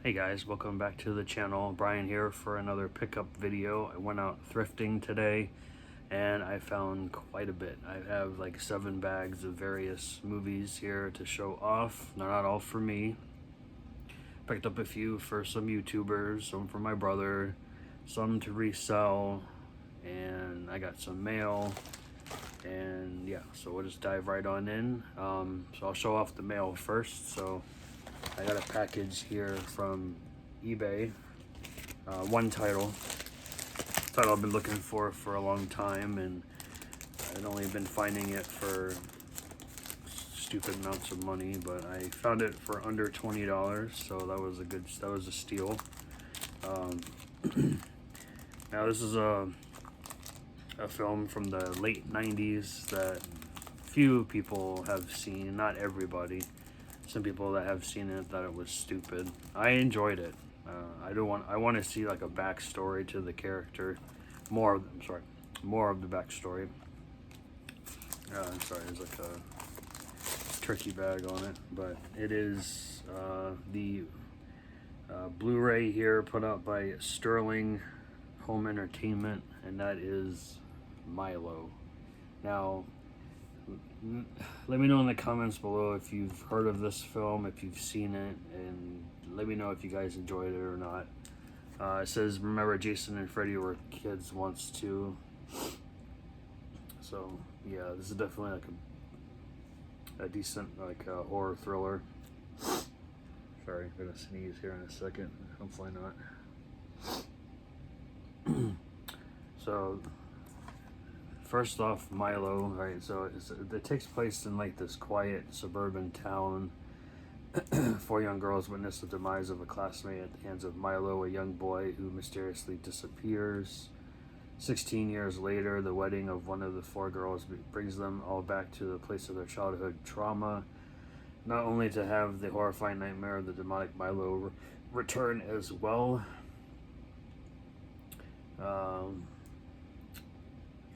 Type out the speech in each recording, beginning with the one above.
Hey guys, welcome back to the channel. Brian here for another pickup video. I went out thrifting today and I found quite a bit. I have like 7 bags of various movies here to show off. They're not all for me. Picked up a few for some YouTubers, some for my brother, some to resell, and I got some mail. And yeah, so we'll just dive right on in. So I'll show off the mail first. So I got a package here from eBay. One title I've been looking for a long time, and I'd only been finding it for stupid amounts of money, but I found it for under $20, so that was a steal. Now this is a film from the late 90s that few people have seen, not everybody. Some people that have seen it thought it was stupid. I enjoyed it. I want to see like a backstory to the character, more of the backstory. There's like a turkey bag on it, but it is the Blu-ray here put out by Sterling Home Entertainment, and that is Milo. Now, let me know in the comments below if you've heard of this film, if you've seen it, and let me know if you guys enjoyed it or not. It says, remember Jason and Freddy were kids once too. So yeah, this is definitely like a decent like horror thriller. Sorry, I'm gonna sneeze here in a second. Hopefully not. So first off, Milo, right? So it takes place in like this quiet suburban town. 4 young girls witness the demise of a classmate at the hands of Milo, a young boy who mysteriously disappears. 16 years later, the wedding of one of the 4 girls brings them all back to the place of their childhood trauma, not only to have the horrifying nightmare of the demonic Milo return as well.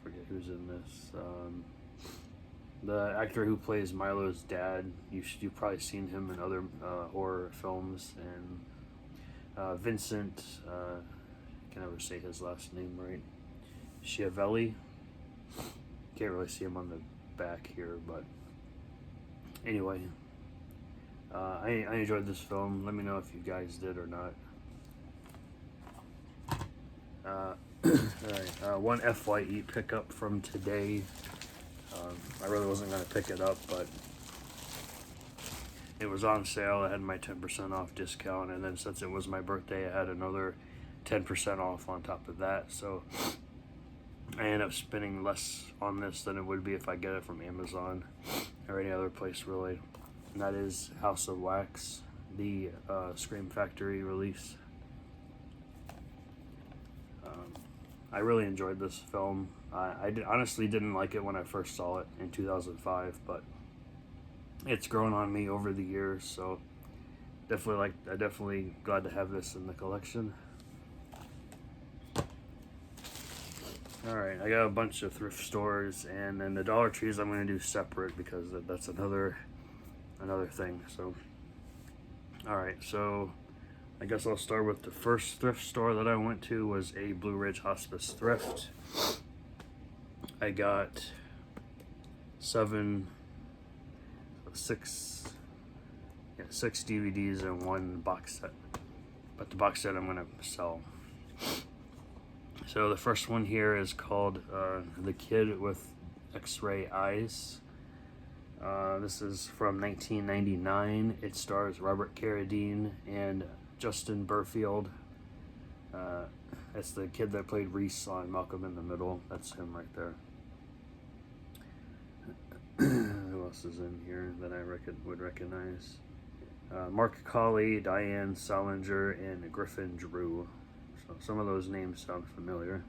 Forget who's in this. The actor who plays Milo's dad, you've probably seen him in other horror films, and Vincent, I can never say his last name right, Schiavelli. Can't really see him on the back here, but anyway, I enjoyed this film. Let me know if you guys did or not. Alright, one FYE pickup from today. I really wasn't going to pick it up, but it was on sale. I had my 10% off discount, and then since it was my birthday, I had another 10% off on top of that. So I ended up spending less on this than it would be if I get it from Amazon or any other place, really. And that is House of Wax, the Scream Factory release. I really enjoyed this film. I honestly didn't like it when I first saw it in 2005, but it's grown on me over the years, so I'm definitely glad to have this in the collection. Alright, I got a bunch of thrift stores, and then the Dollar Trees I'm going to do separate because that's another thing. So, alright, so I guess I'll start with the first thrift store that I went to was a Blue Ridge Hospice thrift. I got 6 DVDs and 1 box set, but the box set I'm gonna sell. So the first one here is called The Kid with X-Ray Eyes. This is from 1999. It stars Robert Carradine and Justin Burfield. That's the kid that played Reese on Malcolm in the Middle. That's him right there. Who else is in here that I would recognize? Mark Colley, Diane Salinger, and Griffin Drew. So some of those names sound familiar.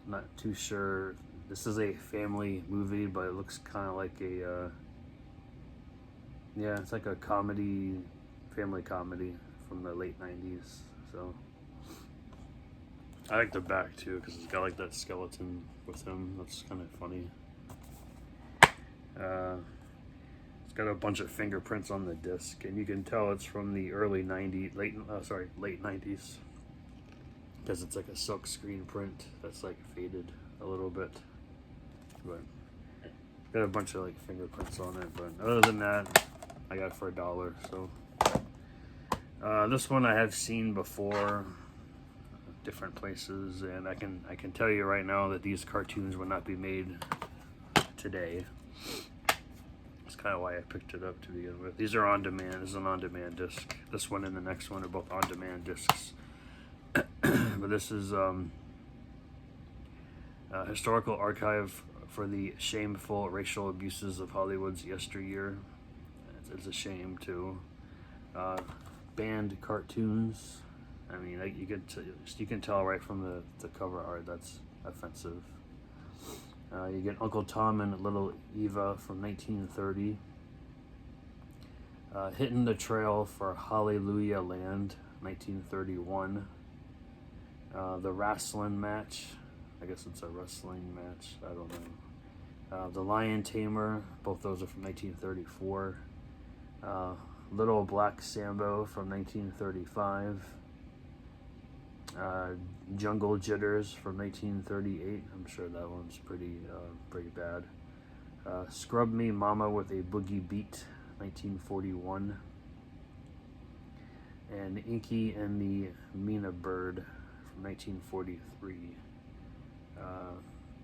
Not too sure. This is a family movie, but it looks kind of like a yeah, it's like a comedy, family comedy from the late 90s. So I like the back too, because it's got like that skeleton with him. That's kind of funny. got a bunch of fingerprints on the disc, and you can tell it's from the early 90s, late 90s, because it's like a silk screen print that's like faded a little bit, but got a bunch of like fingerprints on it. But other than that, I got it for $1. So this one I have seen before, different places, and I can tell you right now that these cartoons would not be made today. That's kind of why I picked it up to begin with. These are on demand. This is an on-demand disc. This one and the next one are both on-demand discs. But this is a historical archive for the shameful racial abuses of Hollywood's yesteryear. It's a shame too. Banned cartoons. I mean, you can tell right from the cover art that's offensive. You get Uncle Tom and Little Eva from 1930. Hitting the Trail for Hallelujah Land, 1931. The Wrestling Match. I guess it's a wrestling match. I don't know. The Lion Tamer. Both those are from 1934. Little Black Sambo from 1935. Jungle Jitters from 1938. I'm sure that one's pretty bad. Scrub Me Mama with a Boogie Beat, 1941. And Inky and the Mina Bird from 1943.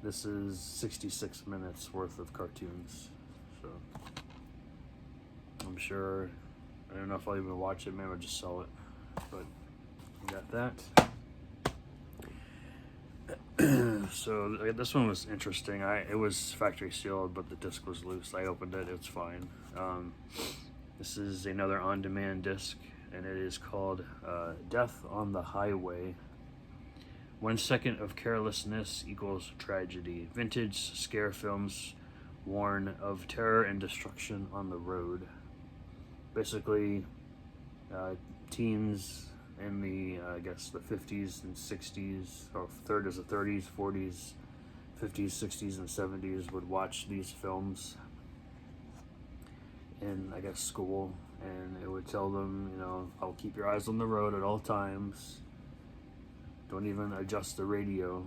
This is 66 minutes worth of cartoons. So I'm sure, I don't know if I'll even watch it, maybe I'll just sell it. But we got that. So this one was interesting. It was factory sealed, but the disc was loose. I opened it, it's fine. This is another on-demand disc, and it is called Death on the Highway. 1 second of carelessness equals tragedy. Vintage scare films warn of terror and destruction on the road. Basically, teens in the, I guess, the 50s and 60s, or third is the 30s, 40s, 50s, 60s, and 70s would watch these films in, I guess, school, and it would tell them, you know, I'll keep your eyes on the road at all times. Don't even adjust the radio.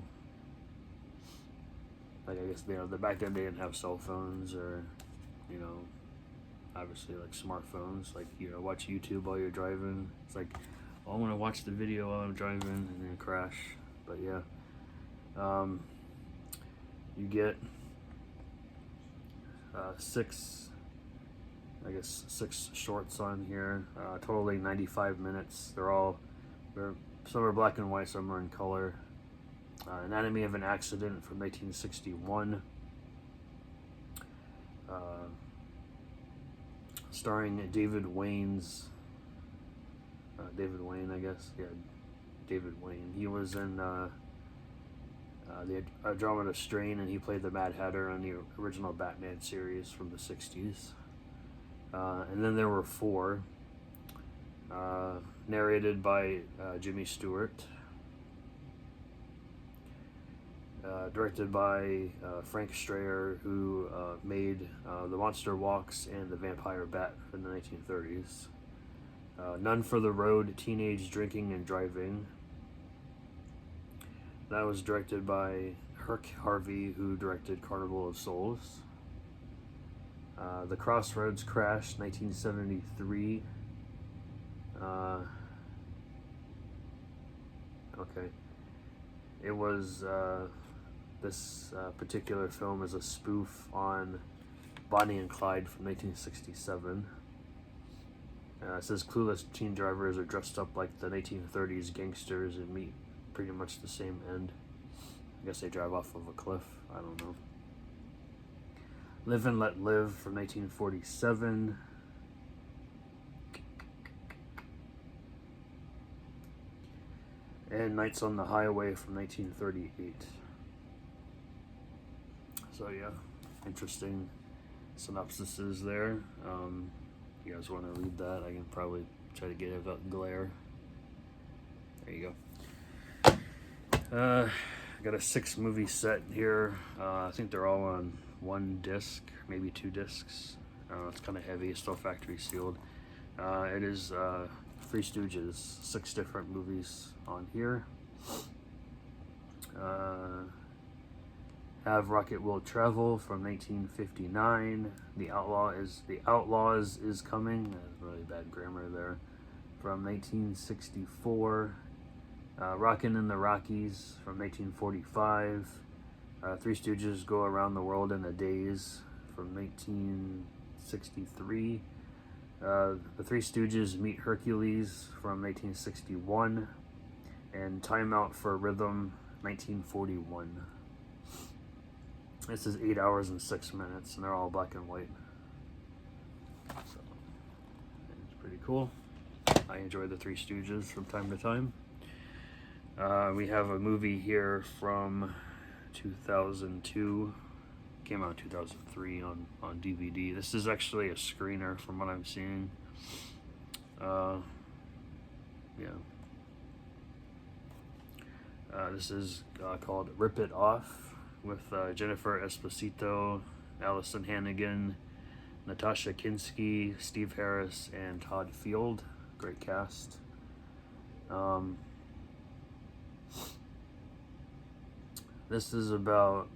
Like, I guess, you know, back then they didn't have cell phones or, you know, obviously like smartphones. Like, you know, watch YouTube while you're driving. It's like, oh, I want to watch the video while I'm driving, and then crash. But yeah, you get six shorts on here, totally 95 minutes. Some are black and white, some are in color. Anatomy of an Accident from 1961. Starring David Wayne, I guess. Yeah, David Wayne. He was in the Andromeda Strain, and he played the Mad Hatter on the original Batman series from the 60s. And then there were 4, narrated by Jimmy Stewart, directed by Frank Strayer, who made The Monster Walks and The Vampire Bat in the 1930s. None for the Road, Teenage Drinking and Driving. That was directed by Herc Harvey, who directed Carnival of Souls. The Crossroads Crash, 1973. Okay. It was, this particular film is a spoof on Bonnie and Clyde from 1967. It says clueless teen drivers are dressed up like the 1930s gangsters and meet pretty much the same end. I guess they drive off of a cliff. I don't know. Live and Let Live from 1947. And Nights on the Highway from 1938. So yeah, interesting synopsises there. You guys want to read that? I can probably try to get it without glare. There you go. I got a 6 movie set here. I think they're all on 1 disc, maybe 2 discs. It's kind of heavy. It's still factory sealed. It is Three Stooges, 6 different movies on here. Have Rocket Will Travel from 1959. The Outlaws is Coming. That's really bad grammar there. From 1964. Rockin' in the Rockies from 1945. Three Stooges Go Around the World in a Daze from 1963. The Three Stooges Meet Hercules from 1961. And Time Out for Rhythm, 1941. This is 8 hours and 6 minutes, and they're all black and white. So, it's pretty cool. I enjoy the Three Stooges from time to time. We have a movie here from 2002. Came out in 2003 on DVD. This is actually a screener from what I'm seeing. This is called Rip It Off with Jennifer Esposito, Allison Hannigan, Natasha Kinski, Steve Harris, and Todd Field. Great cast. This is about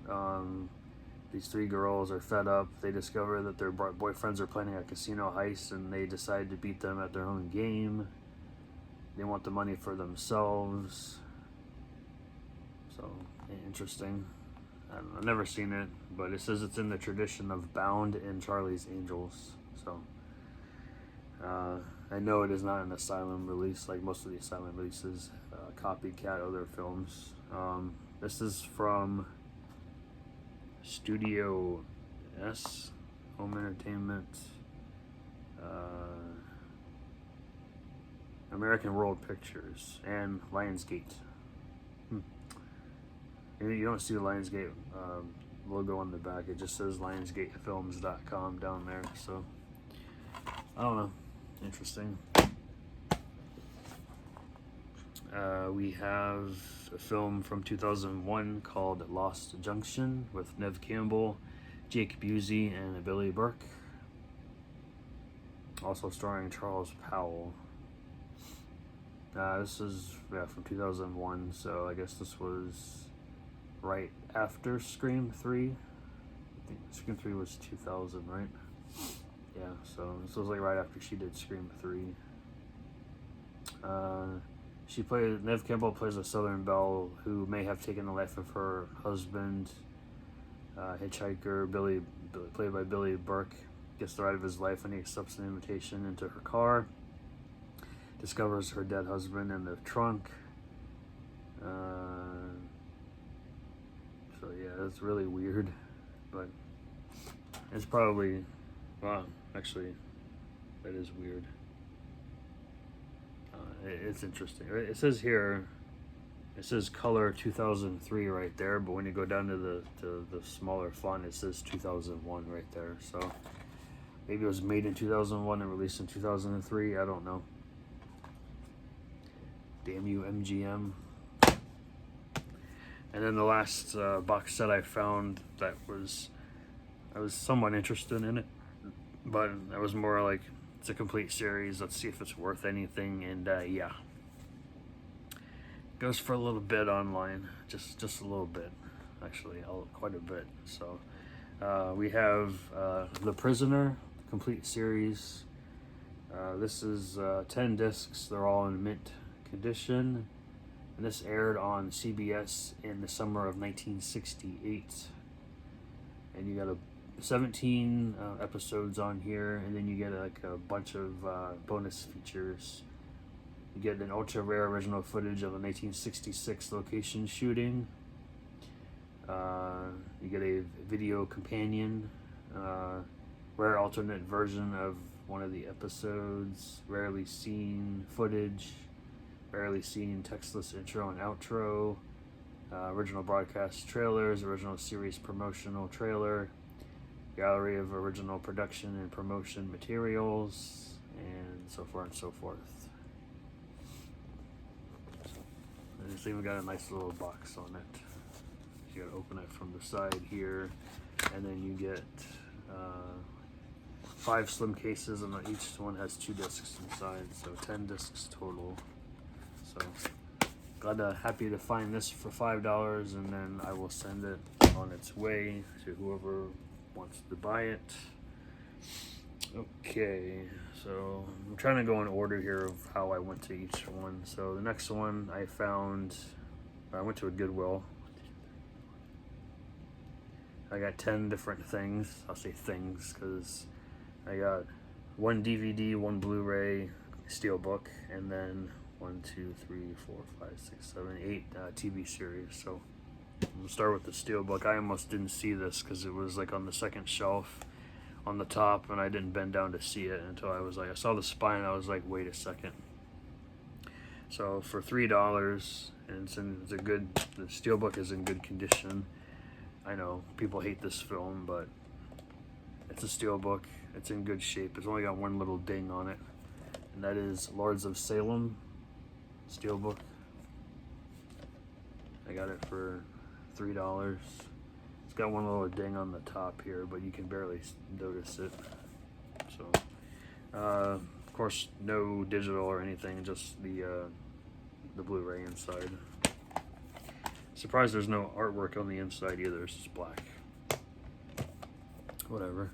these 3 girls are fed up. They discover that their boyfriends are planning a casino heist, and they decide to beat them at their own game. They want the money for themselves. So, interesting. I've never seen it, but it says it's in the tradition of Bound and Charlie's Angels. So, I know it is not an Asylum release like most of the Asylum releases, copycat other films. This is from Studio S, Home Entertainment, American World Pictures, and Lionsgate. You don't see the Lionsgate logo on the back. It just says lionsgatefilms.com down there. So, I don't know. Interesting. We have a film from 2001 called Lost Junction with Neve Campbell, Jake Busey, and Billy Burke. Also starring Charles Powell. This is from 2001, so I guess this was right after Scream 3. I think Scream 3 was 2000, right? Yeah, so this was like right after she did Scream 3. Neve Campbell plays a Southern belle who may have taken the life of her husband. Hitchhiker Billy, played by Billy Burke, gets the ride of his life when he accepts an invitation into her car. Discovers her dead husband in the trunk. So yeah, it's really weird, but it's probably, well, actually, that is weird. It's interesting. It says here, it says color 2003 right there, but when you go down to the smaller font, it says 2001 right there. So maybe it was made in 2001 and released in 2003. I don't know. Damn you, MGM. And then the last box set I found I was somewhat interested in it, but I was more like, it's a complete series. Let's see if it's worth anything. And yeah, goes for a little bit online, just a little bit, actually, quite a bit. So we have The Prisoner, complete series. This is 10 discs. They're all in mint condition. And this aired on CBS in the summer of 1968. And you got 17 episodes on here, and then you get like a bunch of bonus features. You get an ultra rare original footage of a 1966 location shooting. You get a video companion, rare alternate version of one of the episodes, rarely seen footage, rarely seen textless intro and outro, original broadcast trailers, original series promotional trailer, gallery of original production and promotion materials, and so forth and so forth. And it's even got a nice little box on it. You gotta open it from the side here, and then you get 5 slim cases, and each one has 2 discs inside, so 10 discs total. So happy to find this for $5, and then I will send it on its way to whoever wants to buy it. Okay, so I'm trying to go in order here of how I went to each one. So the next one I went to a Goodwill. I got 10 different things. I'll say things because I got 1 DVD, 1 Blu-ray, Steelbook, and then 1, 2, 3, 4, 5, 6, 7, 8 TV series. So we'll start with the Steelbook. I almost didn't see this because it was like on the second shelf on the top, and I didn't bend down to see it until I saw the spine. I was like, wait a second. So for $3, and the Steelbook is in good condition. I know people hate this film, but it's a Steelbook. It's in good shape. It's only got one little ding on it, and that is Lords of Salem Steelbook. I got it for $3. It's got one little ding on the top here, but you can barely notice it. So, of course, no digital or anything, just the Blu-ray inside. Surprised there's no artwork on the inside either. It's just black. Whatever.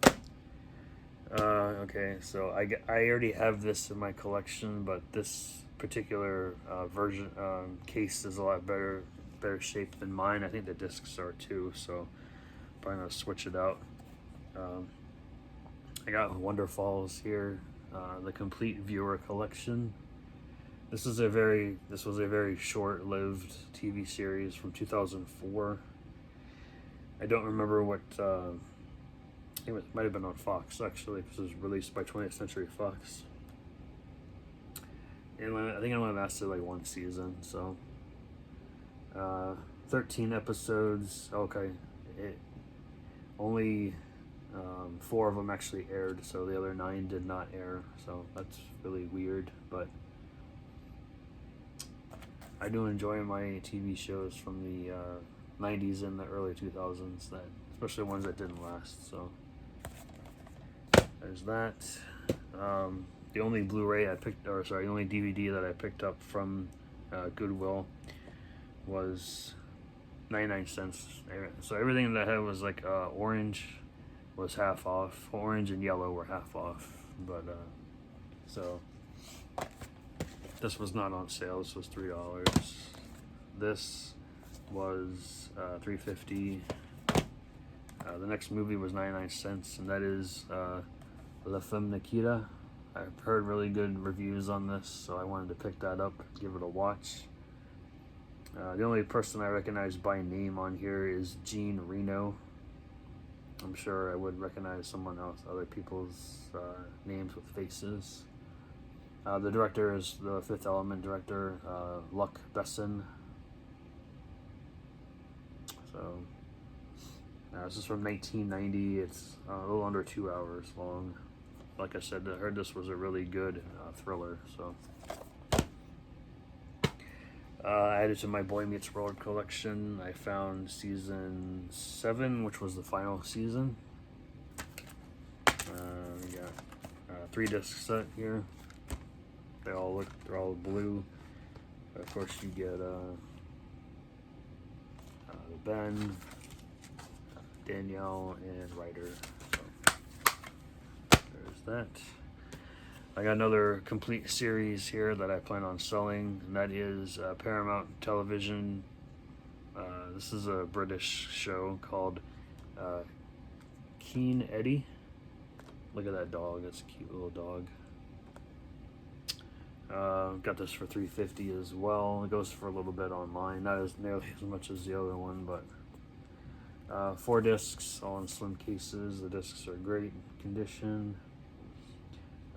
Okay, so I already have this in my collection, but this particular version case is a lot better shape than mine. I think the discs are too, so probably gonna switch it out. I got Wonderfalls here, the complete viewer collection. This was a very short-lived TV series from 2004. I don't remember what. I think it might have been on Fox actually, because it was released by 20th Century Fox. And I think it only lasted like 1 season. So 13 episodes. Okay, only 4 of them actually aired, so the other 9 did not air. So that's really weird, but I do enjoy my TV shows from the 90s and the early 2000s, especially ones that didn't last. So there's that. The only Blu-ray the only DVD that I picked up from Goodwill was 99 cents. So everything that I had was like orange was half off. Orange and yellow were half off. But so this was not on sale. This was $3. This was $3.50. The next movie was 99 cents, and that is La Femme Nikita. I've heard really good reviews on this, so I wanted to pick that up, give it a watch. The only person I recognize by name on here is Jean Reno. I'm sure I would recognize someone else, other people's names with faces. The director is the Fifth Element director, Luc Besson. So, this is from 1990. It's a little under 2 hours long. Like I said, I heard this was a really good thriller. So, I added to my Boy Meets World collection. I found season 7, which was the final season. We got a 3-disc set here. They're all blue. Of course, you get Ben, Danielle, and Ryder. So there's that. I got another complete series here that I plan on selling, and that is Paramount Television. This is a British show called Keen Eddie. Look at that dog. That's a cute little dog. Got this for $3.50 as well. It goes for a little bit online, not as nearly as much as the other one, but 4 discs, all in slim cases. The discs are great condition.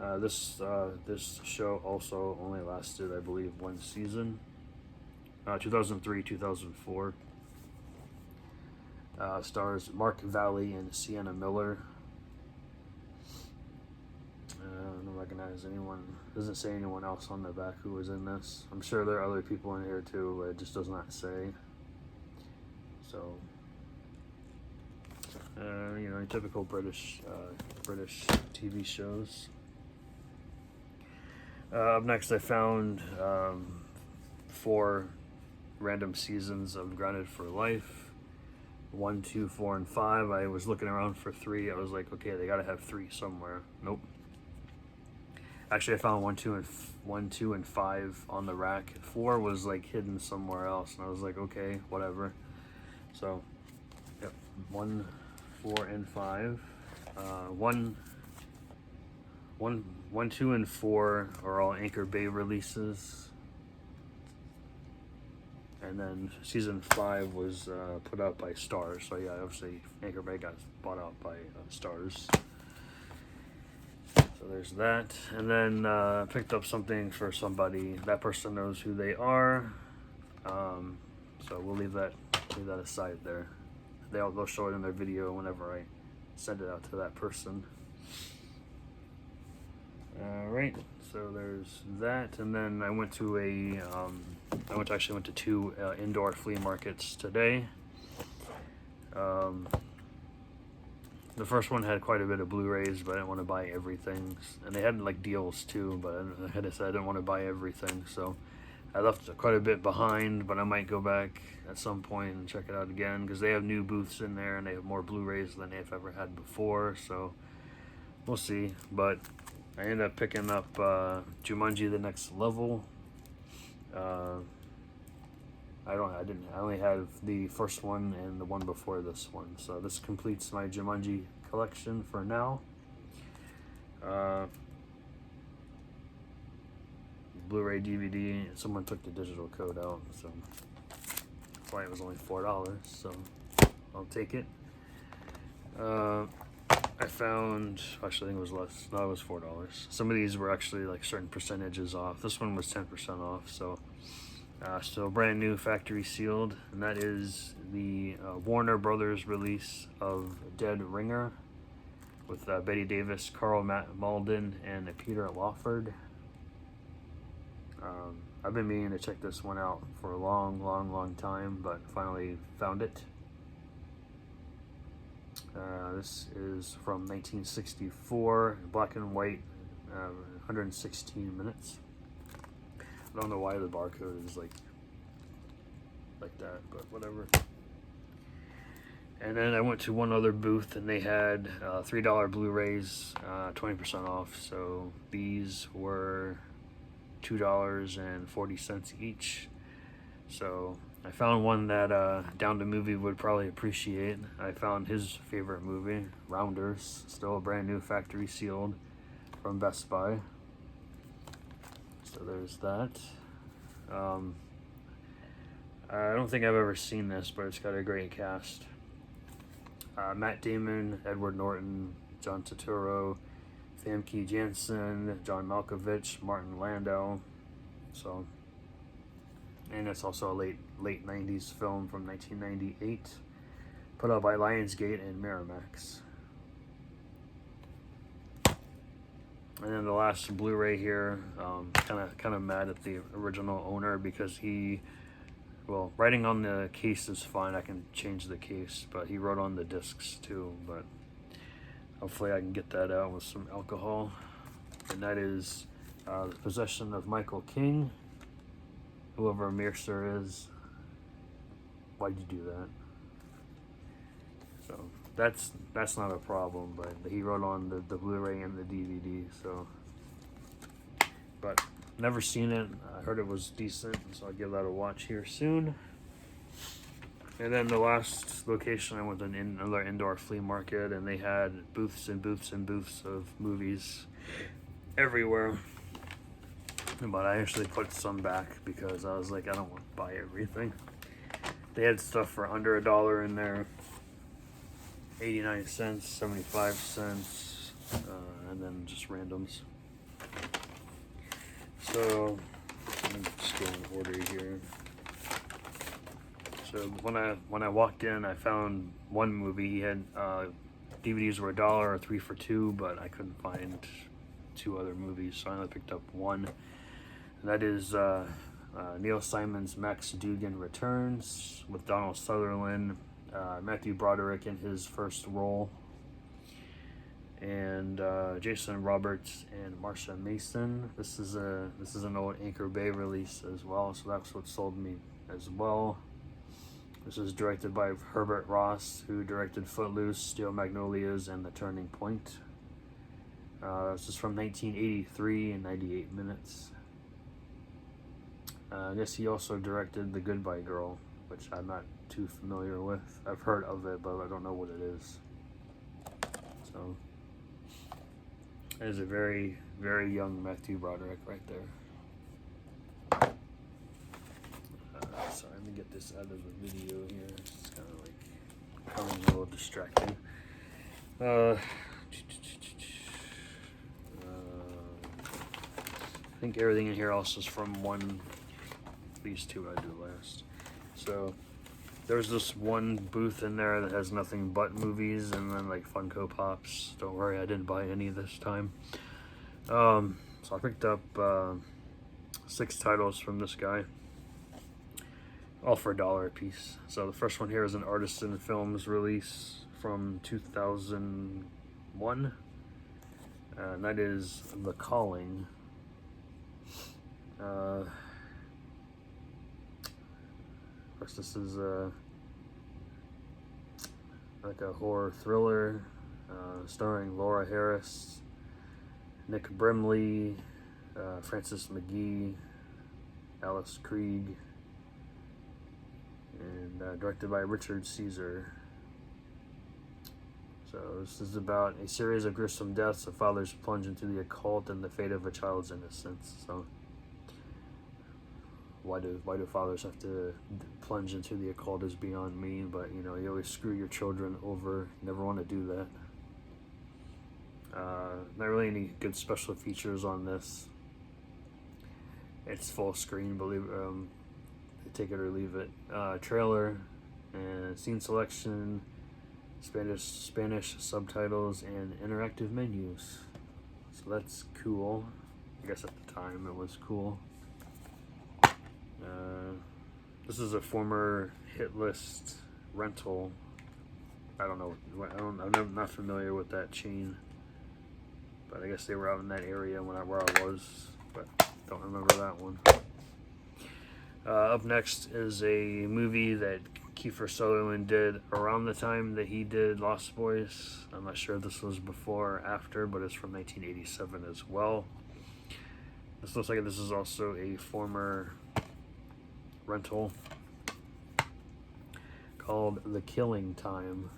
This show also only lasted, I believe, 1 season. 2003, 2004. Stars Mark Valley and Sienna Miller. I don't recognize anyone. Doesn't say anyone else on the back who was in this. I'm sure there are other people in here too, but it just does not say. So You know, typical British TV shows. Up next, I found 4 random seasons of Grounded for Life. 1, 2, 4, and 5. I was looking around for 3. I was like, okay, they gotta have 3 somewhere. Nope. Actually, I found 1, 2, and 5 on the rack. 4 was like hidden somewhere else, and I was like, okay, whatever. So, yep, 1, 4, and 5. 1, 2, and 4 are all Anchor Bay releases. And then season 5 was put out by Stars. So yeah, obviously Anchor Bay got bought out by Stars. So there's that. And then picked up something for somebody. That person knows who they are. So we'll leave that aside there. They'll show it in their video whenever I send it out to that person. Alright, so there's that, and then I went to actually went to 2 indoor flea markets today. The first one had quite a bit of Blu-rays, but I didn't want to buy everything, and they had like deals too, but I had to say I didn't want to buy everything, so I left quite a bit behind, but I might go back at some point and check it out again, because they have new booths in there, and they have more Blu-rays than they've ever had before, so we'll see. But I ended up picking up Jumanji: The Next Level. I only have the first one and the one before this one, so this completes my Jumanji collection for now. Blu-ray, DVD. Someone took the digital code out, so that's why it was only $4. So I'll take it. I found, actually I think it was less. No, it was $4. Some of these were actually like certain percentages off. This one was 10% off. So still brand new, factory sealed, and that is the Warner Brothers release of Dead Ringer with Betty Davis, Carl Malden, and Peter Lawford. I've been meaning to check this one out for a long time, but finally found it. This is from 1964, black and white, 116 minutes. I don't know why the barcode is like that, but whatever. And then I went to one other booth, and they had $3 Blu-rays, 20% off. So these were $2.40 each. So I found one that Down to Movie would probably appreciate. I found his favorite movie, Rounders, still a brand new, factory sealed, from Best Buy. So there's that. I don't think I've ever seen this, but it's got a great cast. Matt Damon, Edward Norton, John Turturro, Famke Janssen, John Malkovich, Martin Landau. So, and it's also a late 90s film from 1998, put out by Lionsgate and Miramax. And then the last Blu-ray here, kind of mad at the original owner, because writing on the case is fine. I can change the case, but he wrote on the discs too. But hopefully I can get that out with some alcohol. And that is The Possession of Michael King. Whoever Mercer is, why'd you do that? So that's not a problem, but he wrote on the Blu-ray and the DVD. So, but never seen it. I heard it was decent, so I'll give that a watch here soon. And then the last location, I went to another indoor flea market, and they had booths and booths and booths of movies everywhere. But I actually put some back because I was like, I don't want to buy everything. They had stuff for under $1 in there, 89 cents, 75 cents, and then just randoms. So let me just go in order here. So when I walked in, I found one movie. He had DVDs were $1 or 3 for $2, but I couldn't find 2 other movies, so I only picked up one. And that is Neil Simon's Max Dugan Returns with Donald Sutherland, Matthew Broderick in his first role, and Jason Roberts and Marsha Mason. This is an old Anchor Bay release as well, so that's what sold me as well. This is directed by Herbert Ross, who directed Footloose, Steel Magnolias, and The Turning Point. This is from 1983 and 98 minutes. I guess he also directed The Goodbye Girl, which I'm not too familiar with. I've heard of it, but I don't know what it is. So, there's a very, very young Matthew Broderick right there. Sorry, let me get this out of the video here. It's kind of like becoming a little distracting. I think everything in here also is from these two I do last. So there's this one booth in there that has nothing but movies and then like Funko Pops. Don't worry, I didn't buy any this time. So I picked up 6 titles from this guy, all for $1 a piece. So the first one here is an Artisan Films release from 2001, and that is The Calling. Of course, this is like a horror thriller starring Laura Harris, Nick Brimley, Francis McGee, Alice Krieg, and directed by Richard Caesar. So this is about a series of gruesome deaths, a father's plunge into the occult, and the fate of a child's innocence. So why do fathers have to plunge into the occult is beyond me, but you know, you always screw your children over. You never want to do that. Not really any good special features on this. It's full screen, take it or leave it. Trailer and scene selection, Spanish subtitles, and interactive menus. So that's cool. I guess at the time it was cool. This is a former hit list rental. I'm not familiar with that chain, but I guess they were out in that area where I was, but don't remember that one. Up next is a movie that Kiefer Sutherland did around the time that he did Lost Boys. I'm not sure if this was before or after, but it's from 1987 as well. This looks like this is also a former rental called The Killing Time.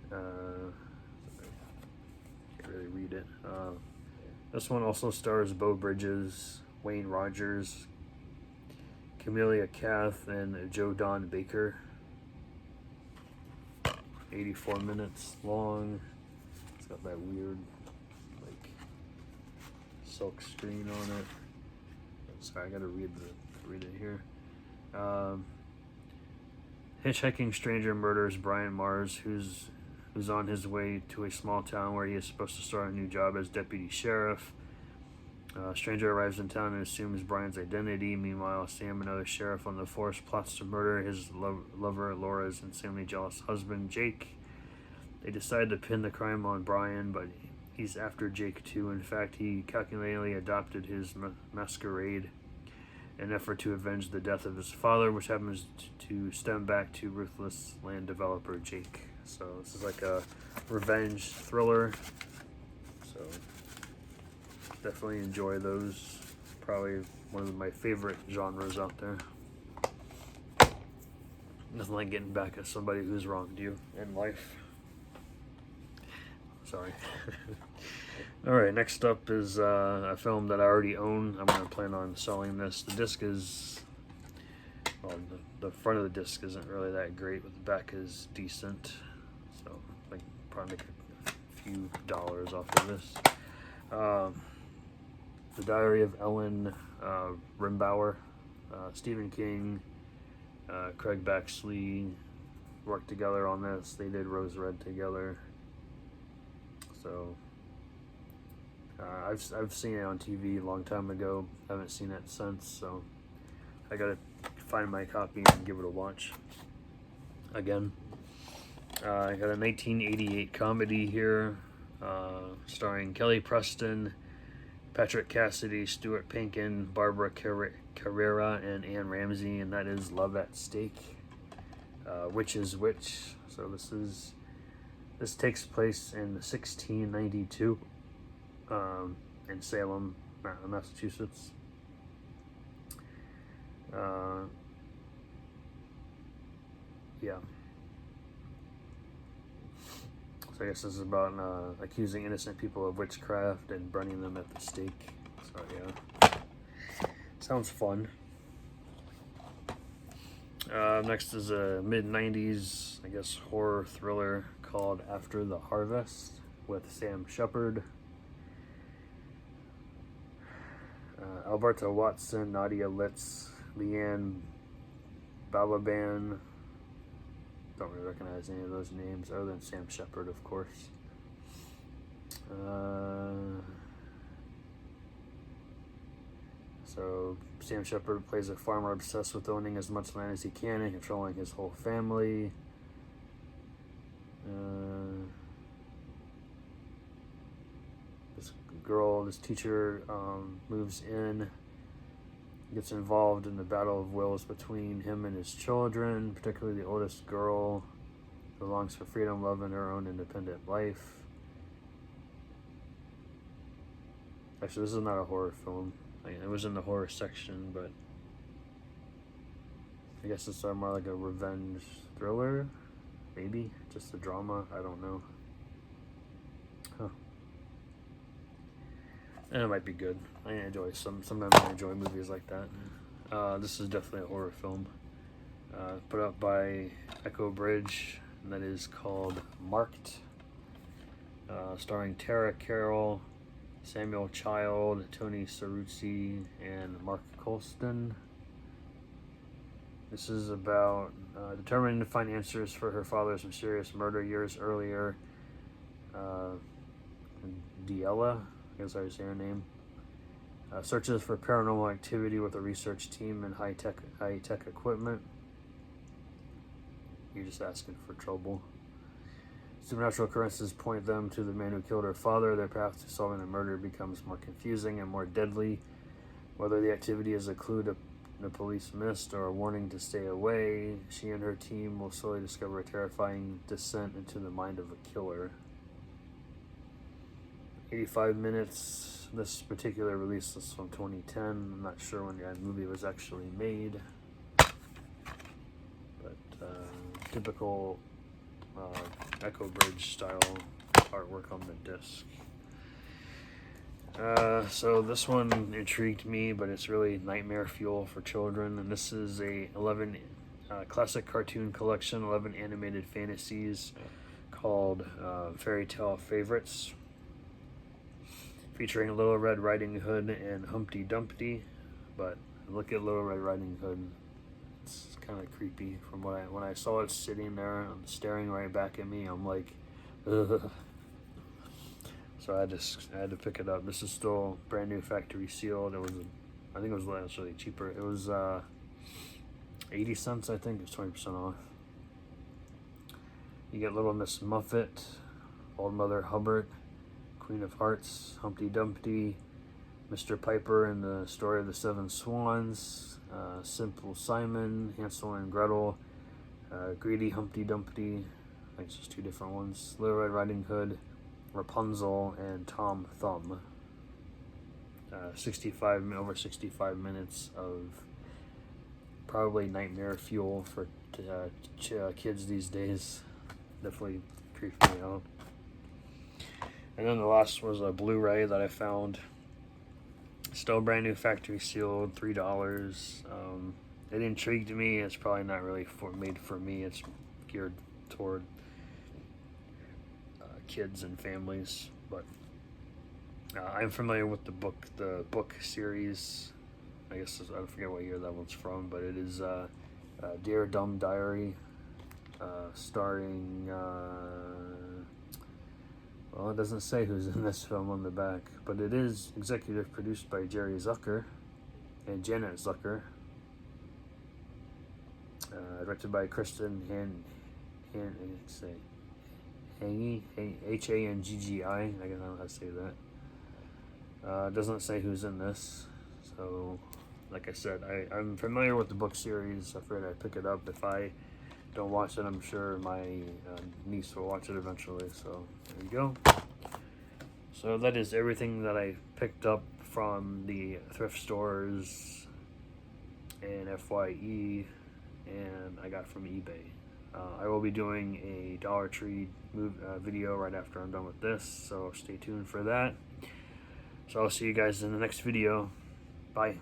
Can't really read it. This one also stars Beau Bridges, Wayne Rogers, Camelia Kath, and Joe Don Baker. 84 minutes long. It's got that weird like silk screen on it. Sorry, I gotta read it here. Hitchhiking stranger murders Brian Mars, who's on his way to a small town where he is supposed to start a new job as deputy sheriff. Stranger arrives in town and assumes Brian's identity. Meanwhile, Sam, another sheriff on the force, plots to murder his lover Laura's insanely jealous husband Jake. They decide to pin the crime on Brian, but he's after Jake too. In fact, he calculatingly adopted his masquerade in an effort to avenge the death of his father, which happens to stem back to ruthless land developer Jake. So this is like a revenge thriller. So definitely enjoy those. Probably one of my favorite genres out there. Nothing like getting back at somebody who's wronged you in life. Sorry. Alright, next up is a film that I already own. I'm going to plan on selling this. The disc is... well, the front of the disc isn't really that great, but the back is decent. So I can probably make a few dollars off of this. The Diary of Ellen Rimbauer. Stephen King, Craig Baxley worked together on this. They did Rose Red together. So I've seen it on TV a long time ago. Haven't seen it since, so I gotta find my copy and give it a watch. again. I got a 1988 comedy here, starring Kelly Preston, Patrick Cassidy, Stuart Pankin, Barbara Carrera, and Anne Ramsey, and that is Love at Stake. Which is Which. So this takes place in 1692 in Salem, Massachusetts. Yeah. So I guess this is about accusing innocent people of witchcraft and burning them at the stake. So yeah, sounds fun. Next is a mid-90s, I guess, horror thriller called After the Harvest with Sam Shepard, Alberta Watson, Nadia Litz, Leanne Balaban. Don't really recognize any of those names other than Sam Shepard, of course. So Sam Shepard plays a farmer obsessed with owning as much land as he can and controlling his whole family. This teacher moves in, gets involved in the battle of wills between him and his children, particularly the oldest girl who longs for freedom, love, and her own independent life. Actually, this is not a horror film. It was in the horror section, but I guess it's more like a revenge thriller, maybe just a drama. I don't know. And it might be good. I enjoy sometimes I enjoy movies like that. This is definitely a horror film. Put out by Echo Bridge, and that is called Marked. Starring Tara Carroll, Samuel Child, Tony Ceruzzi, and Mark Colston. This is about determining to find answers for her father's mysterious murder years earlier. Diella, I guess I would say her name. Searches for paranormal activity with a research team and high-tech equipment. You're just asking for trouble. Supernatural occurrences point them to the man who killed her father. Their path to solving the murder becomes more confusing and more deadly. Whether the activity is a clue the police missed or a warning to stay away, she and her team will slowly discover a terrifying descent into the mind of a killer. 85 minutes. This particular release is from 2010. I'm not sure when the movie was actually made, but typical Echo Bridge style artwork on the disc. So this one intrigued me, but it's really nightmare fuel for children. And this is a 11 classic cartoon collection, 11 animated fantasies called Fairy Tale Favorites, featuring Little Red Riding Hood and Humpty Dumpty. But look at Little Red Riding Hood. It's kind of creepy. From when I saw it sitting there staring right back at me, I'm like, ugh. So I had to pick it up. This is still brand new, factory sealed. I think it was actually cheaper. It was 80 cents. I think it's 20% off. You get Little Miss Muffet, Old Mother Hubbard, Queen of Hearts, Humpty Dumpty, Mr. Piper and the Story of the Seven Swans, Simple Simon, Hansel and Gretel, Greedy Humpty Dumpty. I think it's just two different ones. Little Red Riding Hood, Rapunzel, and Tom Thumb. Over 65 minutes of probably nightmare fuel for kids these days. Definitely creeped me out. And then the last was a Blu-ray that I found. Still brand new, factory sealed, $3. It intrigued me. It's probably not really made for me. It's geared toward kids and families, but I'm familiar with the book series. I guess I forget what year that one's from, but it is Dear Dumb Diary, starring well, it doesn't say who's in this film on the back, but it is executive produced by Jerry Zucker and Janet Zucker, directed by Kristen and it's a Hanggy, Hanggi. I guess I don't know how to say that. It doesn't say who's in this, so like I said, I'm familiar with the book series. I figured I'd pick it up. If I don't watch it, I'm sure my niece will watch it eventually. So there you go. So that is everything that I picked up from the thrift stores and FYE, and I got from eBay. I will be doing a Dollar Tree video right after I'm done with this, so stay tuned for that. So I'll see you guys in the next video. Bye.